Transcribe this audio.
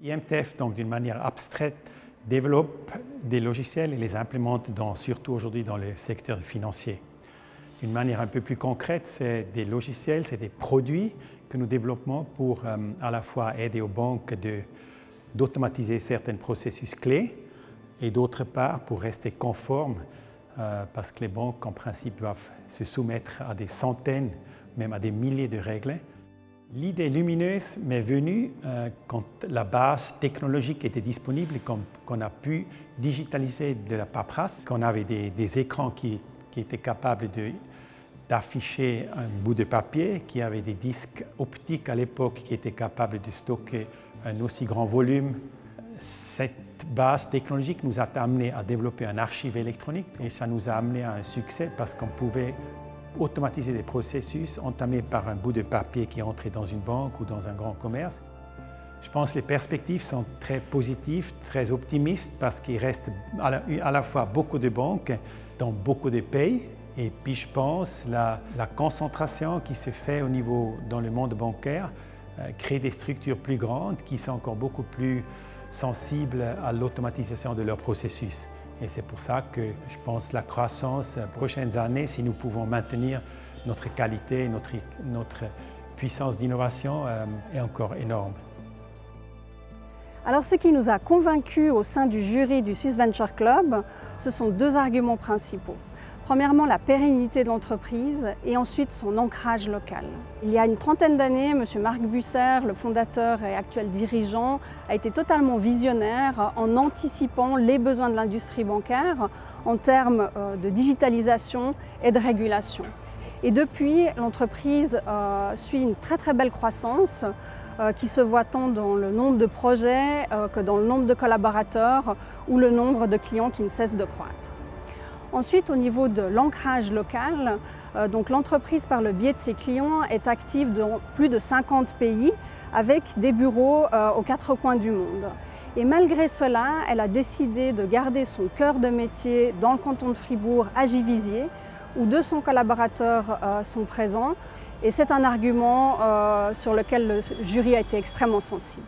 IMTF, donc d'une manière abstraite, développe des logiciels et les implémente surtout aujourd'hui dans le secteur financier. D'une manière un peu plus concrète, c'est des logiciels, c'est des produits que nous développons pour à la fois aider aux banques d'automatiser certains processus clés et d'autre part pour rester conformes parce que les banques en principe doivent se soumettre à des centaines, même à des milliers de règles. L'idée lumineuse m'est venue quand la base technologique était disponible et qu'on a pu digitaliser de la paperasse, qu'on avait des écrans qui étaient capables d'afficher un bout de papier, qui avait des disques optiques à l'époque qui étaient capables de stocker un aussi grand volume. Cette base technologique nous a amené à développer un archive électronique et ça nous a amené à un succès parce qu'on pouvait automatiser des processus entamés par un bout de papier qui entrait dans une banque ou dans un grand commerce. Je pense que les perspectives sont très positives, très optimistes parce qu'il reste à la fois beaucoup de banques dans beaucoup de pays et puis je pense la concentration qui se fait dans le monde bancaire crée des structures plus grandes qui sont encore beaucoup plus sensibles à l'automatisation de leurs processus. Et c'est pour ça que je pense que la croissance prochaines années, si nous pouvons maintenir notre qualité, notre puissance d'innovation, est encore énorme. Alors ce qui nous a convaincus au sein du jury du Swiss Venture Club, ce sont deux arguments principaux. Premièrement, la pérennité de l'entreprise et ensuite son ancrage local. Il y a une trentaine d'années, M. Marc Busser, le fondateur et actuel dirigeant, a été totalement visionnaire en anticipant les besoins de l'industrie bancaire en termes de digitalisation et de régulation. Et depuis, l'entreprise suit une très belle croissance qui se voit tant dans le nombre de projets que dans le nombre de collaborateurs ou le nombre de clients qui ne cesse de croître. Ensuite, au niveau de l'ancrage local, l'entreprise, par le biais de ses clients, est active dans plus de 50 pays avec des bureaux aux quatre coins du monde. Et malgré cela, elle a décidé de garder son cœur de métier dans le canton de Fribourg, à Givisiez, où 200 collaborateurs sont présents. Et c'est un argument sur lequel le jury a été extrêmement sensible.